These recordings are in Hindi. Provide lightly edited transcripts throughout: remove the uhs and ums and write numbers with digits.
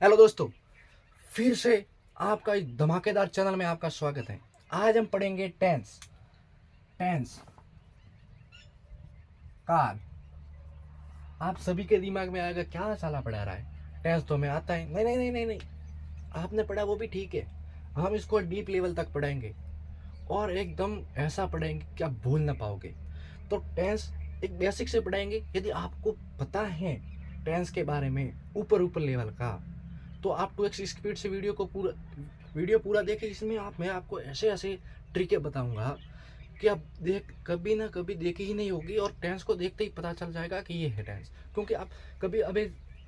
हेलो दोस्तों, फिर से आपका इस धमाकेदार चैनल में आपका स्वागत है। आज हम पढ़ेंगे टेंस। टेंस काल। आप सभी के दिमाग में आएगा क्या साला पढ़ा रहा है, टेंस तो हमें आता है। नहीं नहीं नहीं नहीं नहीं, आपने पढ़ा वो भी ठीक है। हम इसको डीप लेवल तक पढ़ेंगे और एकदम ऐसा पढ़ेंगे कि आप भूल ना पाओगे। तो टेंस एक बेसिक से पढ़ाएंगे। यदि आपको पता है टेंस के बारे में ऊपर ऊपर लेवल का, तो आप 2x स्पीड से वीडियो पूरा देखें। इसमें मैं आपको ऐसे ऐसे ट्रिकें बताऊंगा कि आप कभी ना कभी देखी ही नहीं होगी, और टेंस को देखते ही पता चल जाएगा कि ये है टेंस। क्योंकि आप कभी अभी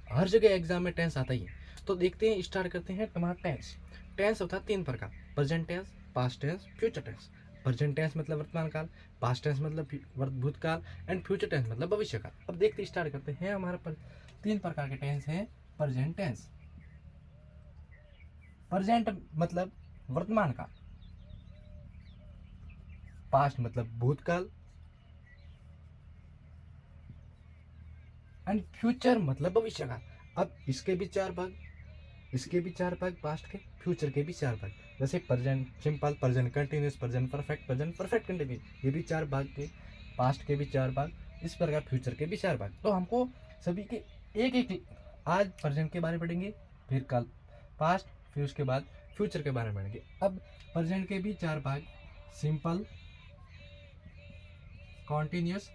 हर जगह एग्जाम में टेंस आता ही है। तो देखते हैं, स्टार्ट करते हैं हमारा टेंस। टेंस होता है 3 प्रकार: present tense, past tense, future tense. Present tense मतलब वर्तमान काल, पास्ट टेंस मतलब भूतकाल, एंड फ्यूचर टेंस मतलब भविष्य काल। अब देखते स्टार्ट करते हैं। हमारे पर 3 प्रकार के टेंस हैं। प्रेजेंट टेंस, प्रेजेंट मतलब वर्तमान काल, पास्ट मतलब भूतकाल, एंड फ्यूचर मतलब भविष्य काल। अब इसके भी चार भाग, पास्ट के, फ्यूचर के भी चार भाग। जैसे present simple, present continuous, present perfect continuous, ये भी चार भाग के। पास्ट के भी चार भाग, इस प्रकार फ्यूचर के भी चार भाग। तो हमको सभी के एक एक, आज प्रेजेंट के बारे में पढ़ेंगे, फिर कल पास्ट, फिर उसके बाद फ्यूचर के बारे में पढ़ेंगे। अब प्रेजेंट के भी चार भाग: simple, continuous,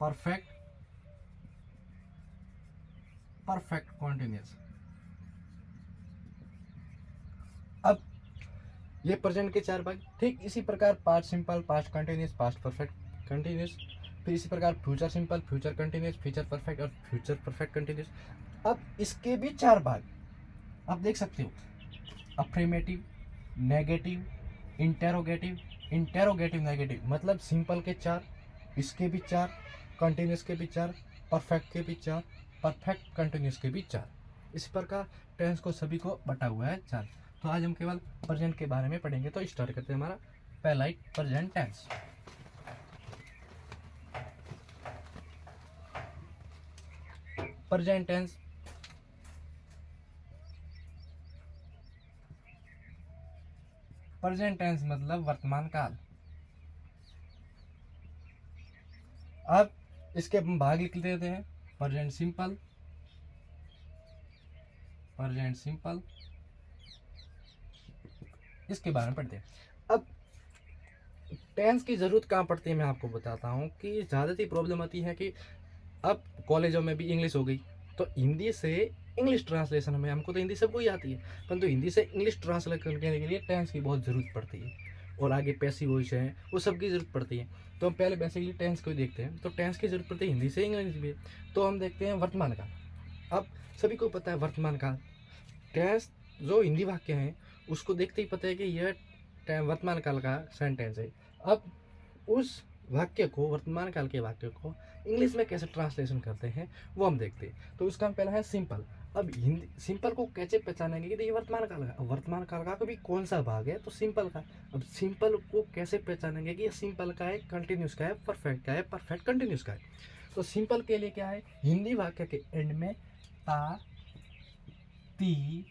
perfect, perfect continuous. अब ये प्रेजेंट के चार भाग। ठीक इसी प्रकार past simple, past continuous, past perfect continuous. फिर इसी प्रकार future simple, future continuous, future perfect और फ्यूचर परफेक्ट कंटिन्यूस। अब इसके भी चार भाग आप देख सकते हो: अफ्रीमेटिव, नेगेटिव, इंटेरोगेटिव, इंटेरोगेटिव नेगेटिव। मतलब सिंपल के चार, इसके भी चार, कंटिन्यूस के भी चार, परफेक्ट के भी चार, परफेक्ट कंटिन्यूस के भी चार। इस प्रकार टेंस को सभी को बटा हुआ है चार। तो आज हम केवल प्रेजेंट के बारे में पढ़ेंगे। तो स्टार्ट करते हैं हमारा पहला ही present tense. Present tense present tense मतलब वर्तमान काल। अब इसके हम भाग लिख देते हैं: प्रेजेंट सिंपल, प्रेजेंट सिंपल, इसके बारे में पढ़ते हैं। अब टेंस की ज़रूरत कहाँ पड़ती है, मैं आपको बताता हूँ कि ज़्यादातर प्रॉब्लम आती है कि अब कॉलेजों में भी इंग्लिश हो गई, तो हिंदी से इंग्लिश ट्रांसलेशन में हमको तो हिंदी सबको ही आती है, परंतु हिंदी से इंग्लिश ट्रांसलेट करने के लिए टेंस की बहुत ज़रूरत पड़ती है। और आगे पैसिव वॉइस है, वो सबकी ज़रूरत पड़ती है। तो हम पहले बेसिकली टेंस को ही देखते हैं। तो टेंस की ज़रूरत पड़ती है हिंदी से इंग्लिश भी। तो हम देखते हैं वर्तमान काल। अब सभी को पता है वर्तमान काल। टेंस जो हिंदी वाक्य हैं उसको देखते ही पता है कि यह वर्तमान काल का सेंटेंस है। अब उस वाक्य को, वर्तमान काल के वाक्य को इंग्लिश में कैसे ट्रांसलेशन करते हैं वो हम देखते हैं। तो उसका पहला है सिंपल। अब हिंदी सिंपल को कैसे पहचानेंगे कि ये वर्तमान काल का, वर्तमान काल का कभी कौन सा भाग है, तो सिंपल का। अब सिंपल को कैसे पहचानेंगे कि ये सिंपल का है, कंटिन्यूस का है, परफेक्ट का है, परफेक्ट कंटिन्यूस का है। तो सिंपल के लिए क्या है, हिंदी वाक्य के एंड में ता, ती,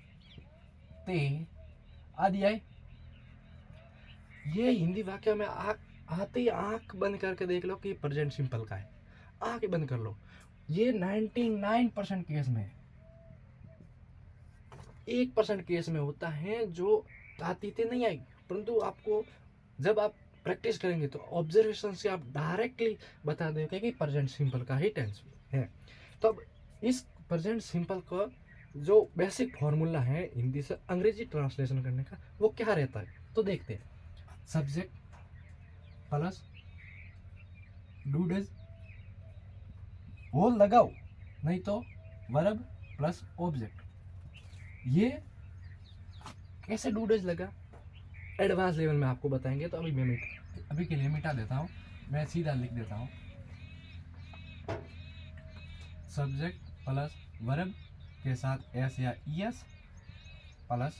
ते आदि आए। ये हिंदी वाक्य में आते ही आंख बंद करके देख लो कि प्रेजेंट सिंपल का है। आंख बंद कर लो। ये 99% केस में, 1% केस में होता है जो तातीते नहीं आएगी, परंतु आपको जब आप प्रैक्टिस करेंगे तो ऑब्जर्वेशन से आप डायरेक्टली बता देंगे कि प्रेजेंट सिंपल का ही टेंस है। तो अब इस प्रेजेंट सिंपल का जो बेसिक फॉर्मूला है हिंदी से अंग्रेजी ट्रांसलेशन करने का, वो क्या रहता है तो देखते हैं। सब्जेक्ट प्लस डू डज, वो लगाओ, नहीं तो वर्ब प्लस ऑब्जेक्ट। ये कैसे डू डज लगा एडवांस लेवल में आपको बताएंगे। तो अभी के लिए मिटा देता हूँ, मैं सीधा लिख देता हूँ। सब्जेक्ट प्लस वर्ब के साथ एस या ईएस प्लस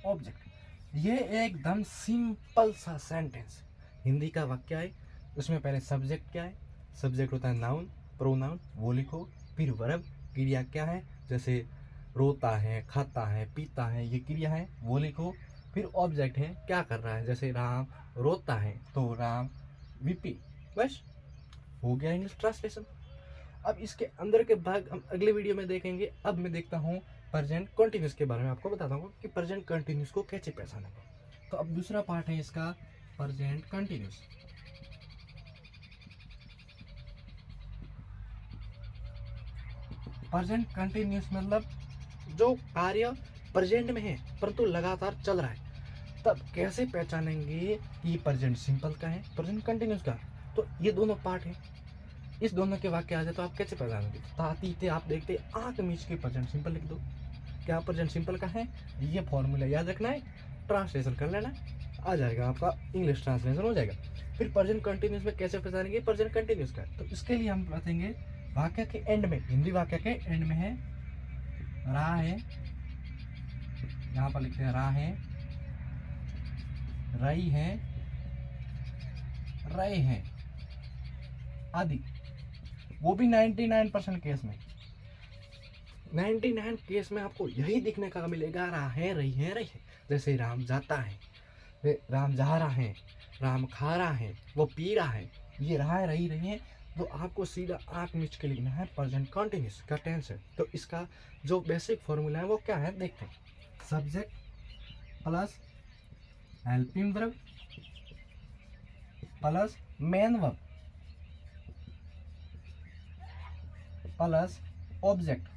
ऑब्जेक्ट। ये एकदम सिंपल सा सेंटेंस हिंदी का वाक्य है। उसमें पहले सब्जेक्ट क्या है, सब्जेक्ट होता है नाउन, प्रोनाउन, वो लिखो। फिर वर्ब, क्रिया क्या है, जैसे रोता है, खाता है, पीता है, ये क्रिया है वो लिखो। फिर ऑब्जेक्ट है क्या कर रहा है, जैसे राम रोता है तो राम वीपी। बस हो गया इंग्लिश ट्रांसलेशन। अब इसके अंदर के भाग हम अगले वीडियो में देखेंगे। अब मैं देखता हूँ प्रेजेंट कंटिन्यूस के बारे में, आपको बताता हूँ कि प्रेजेंट कंटिन्यूस को कैसे पहचानें। तो अब दूसरा पार्ट है इसका प्रेजेंट कंटिन्यूस। प्रेजेंट कंटिन्यूस मतलब जो कार्य प्रेजेंट में है परंतु लगातार चल रहा है। तब कैसे पहचानेंगे कि प्रेजेंट सिंपल का है, प्रेजेंट कंटिन्यूस का। तो ये दोनों पार्ट है, इस दोनों के वाक्य आ जाए तो आप कैसे पहचानेंगे। ताती थे आप देखते आंख मीच के प्रेजेंट सिंपल लिख दो। क्या प्रेजेंट सिंपल का है, ये फॉर्मूला याद रखना है, ट्रांसलेशन कर लेना, आ जाएगा आपका इंग्लिश ट्रांसलेशन हो जाएगा। फिर प्रेजेंट कंटिन्यूस में कैसे पहचानेंगे प्रेजेंट कंटिन्यूस का, तो इसके लिए हम बताएंगे वाक्य के एंड में, हिंदी वाक्य के एंड में है रहा है, यहाँ पर लिखते हैं रहा है, रही है, रहे हैं आदि। वो भी 99% केस में, 99 केस में आपको यही दिखने का मिलेगा, रहा है, रही है, रही है। जैसे राम जाता है, राम जा रहा है, राम खा रहा है, वो पी रहा है, ये रहा है, रही है। तो आपको सीधा आंख मीच के लिखना है प्रेजेंट कंटिन्यूस का टेंस है। तो इसका जो बेसिक फॉर्मूला है वो क्या है देखते हैं। Subject plus helping verb plus main verb plus object.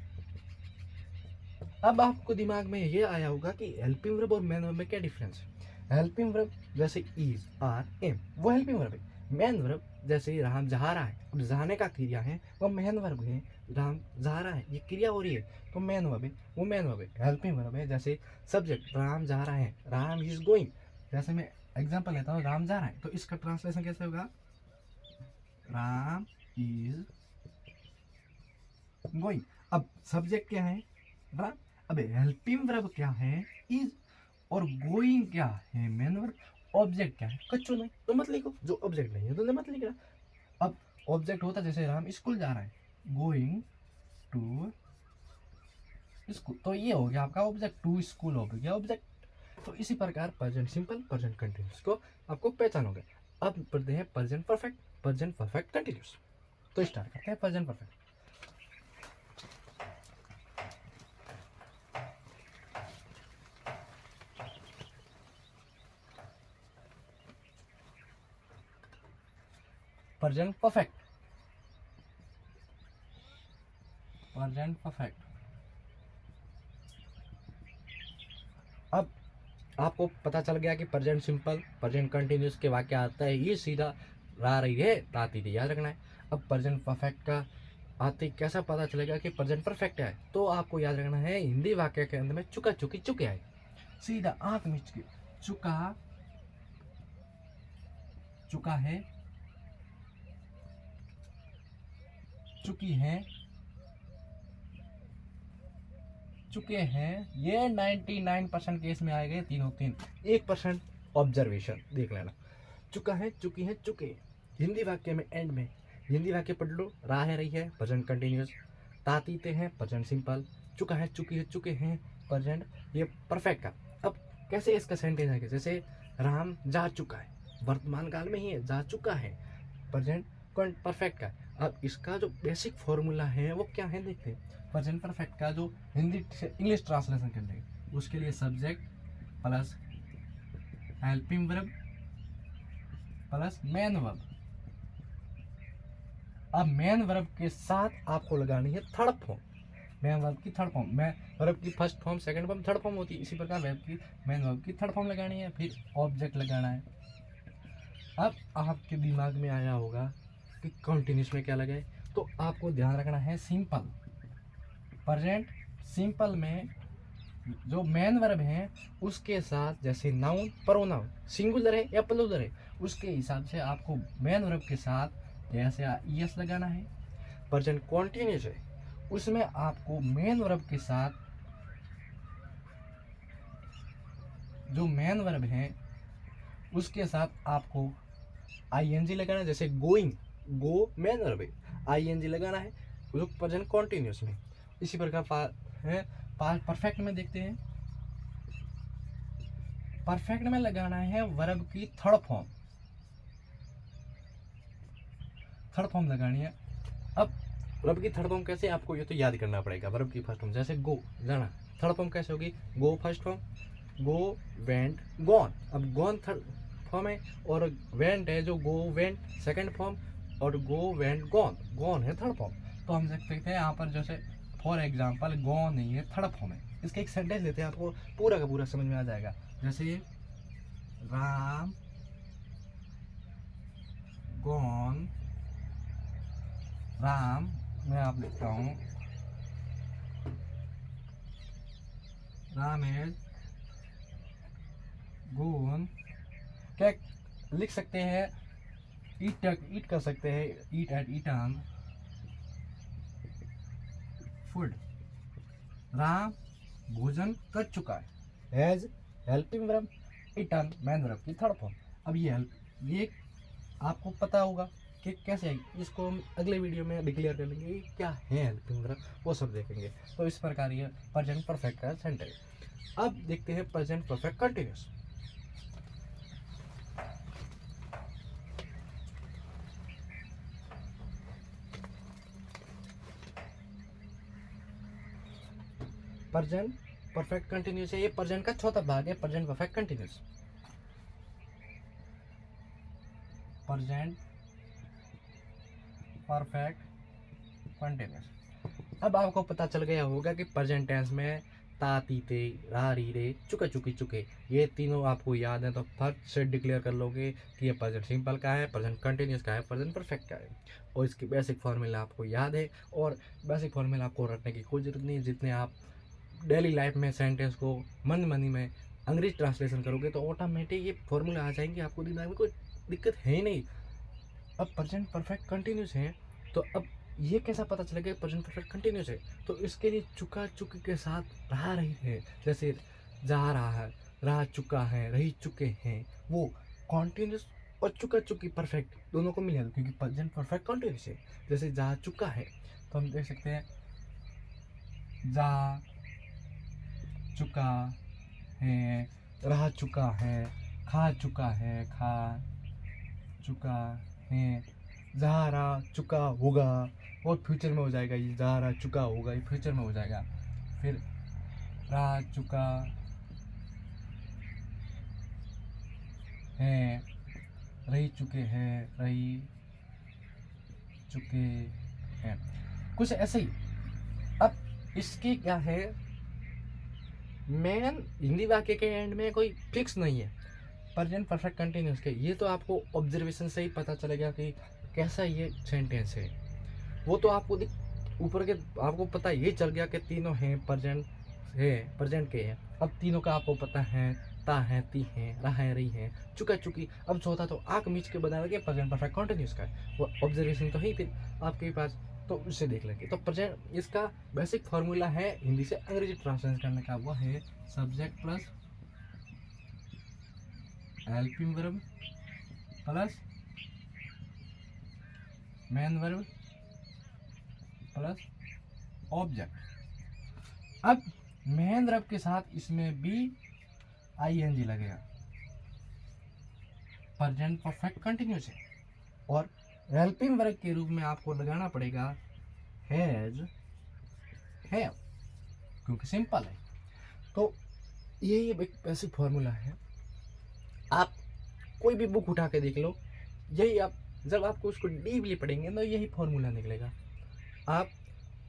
अब आपको दिमाग में ये आया होगा कि हेल्पिंग वर्ब और मेन वर्ब में क्या डिफरेंस है। हेल्पिंग वर्ब जैसे इज, आर, एम वो हेल्पिंग वर्ब है। मेन वर्ब जैसे राम जा रहा है, अब जाने का क्रिया है वो मेन वर्ब है, राम जा रहा है ये क्रिया हो रही है तो मेन वर्ब है, वो मेन वर्ब है। हेल्पिंग वर्ब है जैसे सब्जेक्ट राम जा रहा है, राम इज गोइंग। जैसे मैं एग्जांपल लेता हूँ, राम जा रहा है तो इसका ट्रांसलेशन कैसे होगा, राम इज गोइंग। अब सब्जेक्ट क्या है, राम। अब हेल्पिंग वर्ब क्या है, इज, और गोइंग क्या है, मेन वर्ब। ऑब्जेक्ट क्या है, कच्चू नहीं तो मत लिखो, जो ऑब्जेक्ट नहीं है तो मत लिखना। अब ऑब्जेक्ट होता जैसे राम स्कूल जा रहा है, गोइंग टू स्कूल, तो ये हो गया आपका ऑब्जेक्ट, टू स्कूल हो गया ऑब्जेक्ट। तो इसी प्रकार प्रेजेंट सिंपल प्रेजेंट कंटिन्यूस को आपको पहचानोगे। अब पढ़ते हैं present perfect, present perfect continuous. तो स्टार्ट करते हैं present perfect. Present perfect, present perfect. अब आपको पता चल गया कि प्रेजेंट सिंपल प्रेजेंट कंटिन्यूस के वाक्य आता है ये सीधा रहा, रही है, ताती थी, याद रखना है। अब प्रेजेंट परफेक्ट का आते कैसा पता चलेगा कि प्रेजेंट परफेक्ट है, तो आपको याद रखना है हिंदी वाक्य के अंत में चुका, चुकी, चुके आए। सीधा आंख मीच के चुका, चुका है, चुकी है, चुके हैं, ये 99% केस में आए गए तीनों तीन। 1% ऑब्जर्वेशन देख लेना। चुका है, चुकी है, चुके। हिंदी वाक्य में एंड में हिंदी वाक्य पढ़ लो, रहा है, रही है, प्रेजेंट कंटिन्यूस, तातीते हैं, प्रेजेंट सिंपल, चुका है, चुकी है, चुके हैं, प्रेजेंट ये परफेक्ट का। अब कैसे इसका सेंटेंस है, जैसे राम जा चुका है, वर्तमान काल में ही है, जा चुका है, प्रेजेंट परफेक्ट का। अब इसका जो बेसिक फॉर्मूला है वो क्या है देखते हैं। प्रेजेंट परफेक्ट का जो हिंदी से इंग्लिश ट्रांसलेशन करने के उसके लिए subject plus helping verb plus main verb. अब मेन वर्ब के साथ आपको लगानी है थर्ड फॉर्म, मेन वर्ब की थर्ड फॉर्म। मेन वर्ब की first form, second form, third form होती है, इसी प्रकार वर्ब की मेन वर्ब की थर्ड फॉर्म लगानी है, फिर ऑब्जेक्ट लगाना है। अब आपके दिमाग में आया होगा कि कंटिन्यूस में क्या लगाए, तो आपको ध्यान रखना है सिंपल प्रेजेंट सिंपल में जो मेन वर्ब है उसके साथ जैसे नाउन प्रोनाउन सिंगुलर है या प्लूरल है उसके हिसाब से आपको मेन वर्ब के साथ जैसे ईएस लगाना है। प्रेजेंट कॉन्टिन्यूस है उसमें आपको मेन वर्ब के साथ जो मेन वर्ब है उसके साथ आपको आईएनजी लगाना है। जैसे गोइंग, गो मेन वर्ब है, आईएनजी लगाना है जो प्रेजेंट कॉन्टिन्यूस में। इसी प्रकार है परफेक्ट में देखते हैं। परफेक्ट में लगाना है वर्ब की थर्ड फॉर्म लगानी है। अब वर्ब की थर्ड फॉर्म कैसे, आपको ये तो याद करना पड़ेगा। वर्ब की फर्स्ट फॉर्म जैसे गो, जाना, थर्ड फॉर्म कैसे होगी, go first form, go went gone. अब गॉन थर्ड फॉर्म है और वेंट है जो गो वेंट सेकंड फॉर्म, और गो वेंट गॉन, गॉन है थर्ड फॉर्म। तो हम देख सकते हैं यहाँ पर जैसे फॉर एग्जाम्पल गॉन नहीं है, थर्ड फॉर्म है। इसके एक सेंटेंस लेते हैं, आपको पूरा का पूरा समझ में आ जाएगा। जैसे राम गॉन, राम मैं आप लिखता हूँ, राम एज गॉन। क्या लिख सकते हैं, ईट कर सकते हैं, eat ate eaten food. Ram भोजन कर चुका है, as helping verb, eaten main verb की थर्ड फॉर्म। अब ये आपको पता होगा कि कैसे है, इसको हम अगले वीडियो में डिक्लेयर कर लेंगे कि क्या है हेल्पिंग वर्ब, वो सब देखेंगे। तो इस प्रकार ये प्रेजेंट परफेक्ट का सेंटेंस। अब देखते हैं present perfect continuous. Present perfect continuous है, ये प्रेजेंट का चौथा भाग है। Present perfect continuous, present perfect continuous. अब आपको पता चल गया होगा कि प्रेजेंट टेंस में ता तीते रा री रे चुका चुकी चुके, ये तीनों आपको याद है तो फर्स्ट से डिक्लेयर कर लोगे कि ये प्रेजेंट सिंपल का है, प्रेजेंट कंटिन्यूस का है, प्रेजेंट परफेक्ट का है। और इसकी बेसिक फॉर्मूला आपको याद है, और बेसिक फॉर्मूला आपको रटने की कोई जरूरत नहीं। जितने आप डेली लाइफ में सेंटेंस को मंद मंदी में अंग्रेजी ट्रांसलेशन करोगे तो ऑटोमेटिक ये फॉर्मूला आ जाएंगे, आपको दिमाग में कोई दिक्कत है ही नहीं। अब प्रेजेंट परफेक्ट कंटिन्यूस है, तो अब ये कैसा पता चलेगा प्रेजेंट परफेक्ट कंटिन्यूस है, तो इसके लिए चुका चुकी के साथ रहा रही है, जैसे जा रहा है, रह चुका है, रही चुके हैं, वो कॉन्टिन्यूस और चुका चुकी परफेक्ट दोनों को मिलेगा, क्योंकि प्रेजेंट परफेक्ट कंटिन्यूस है। जैसे जा चुका है तो हम देख सकते हैं जा चुका है, रह चुका है, खा चुका है, खा चुका है, जा रहा चुका होगा, और फ्यूचर में हो जाएगा, ये जा रहा चुका होगा, ये फ्यूचर में हो जाएगा। फिर रह चुका है, रही चुके हैं, रही चुके हैं, कुछ ऐसे ही। अब इसकी क्या है, मेन हिंदी वाक्य के एंड में कोई फिक्स नहीं है प्रेजेंट परफेक्ट कंटिन्यूस के। ये तो आपको ऑब्जर्वेशन से ही पता चलेगा कि कैसा ये सेंटेंस है। वो तो आपको ऊपर के आपको पता ये चल गया कि तीनों हैं प्रेजेंट है, प्रेजेंट के हैं। अब तीनों का आपको पता है, ता है, ती है, रहा है, रही है, चुका चुकी। अब चौथा तो आंख मीच के बता के प्रेजेंट परफेक्ट कंटिन्यूस का है, वो ऑब्जर्वेशन तो ही फिर आपके पास, तो उससे देख लेंगे। तो प्रेजेंट इसका बेसिक फार्मूला है हिंदी से अंग्रेजी ट्रांसलेशन करने का, वो है subject plus helping verb plus main verb plus object. अब मेन वर्ब के साथ इसमें भी आईएनजी लगेगा, प्रेजेंट परफेक्ट कंटिन्यूस है। और हेल्पिंग वर्ब के रूप में आपको लगाना पड़ेगा हैज, हैव, क्योंकि सिंपल है। तो यही एक बेसिक फॉर्मूला है। आप कोई भी बुक उठा के देख लो, यही आप जब आपको उसको डीपली पढ़ेंगे तो यही फॉर्मूला निकलेगा। आप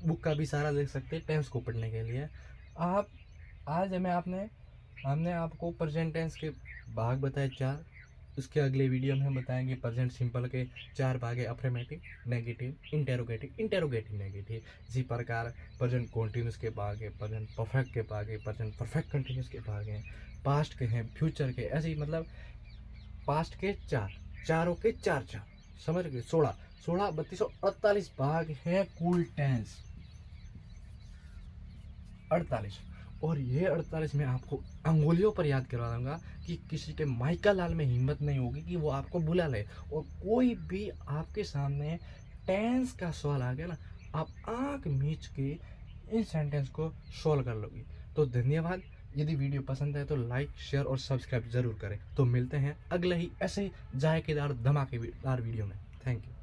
बुक का भी सारा देख सकते हैं टेंस को पढ़ने के लिए। आप आज हमने आपको प्रेजेंट टेंस के भाग बताए 4। इसके अगले वीडियो में हम बताएंगे प्रेजेंट सिंपल के 4 भाग है, affirmative, negative, interrogative, interrogative negative. इसी प्रकार प्रेजेंट कॉन्टिन्यूस के भाग है, प्रेजेंट परफेक्ट के भाग है, प्रेजेंट परफेक्ट कंटिन्यूस के भाग हैं, पास्ट के हैं, फ्यूचर के, ऐसे ही मतलब पास्ट के 4, चारों के 4 समझ गए। 16 16 3248 भाग हैं कुल टेंस, 48। और ये 48 में आपको अंगुलियों पर याद करवा दूंगा कि किसी के माइका लाल में हिम्मत नहीं होगी कि वो आपको बुला ले। और कोई भी आपके सामने टेंस का सवाल आ गया ना, आप आंख मीच के इन सेंटेंस को सॉल्व कर लोगी। तो धन्यवाद। यदि वीडियो पसंद है तो लाइक, शेयर और सब्सक्राइब ज़रूर करें। तो मिलते हैं अगले ही ऐसे जायकेदार धमाकेदार वीडियो में। Thank you.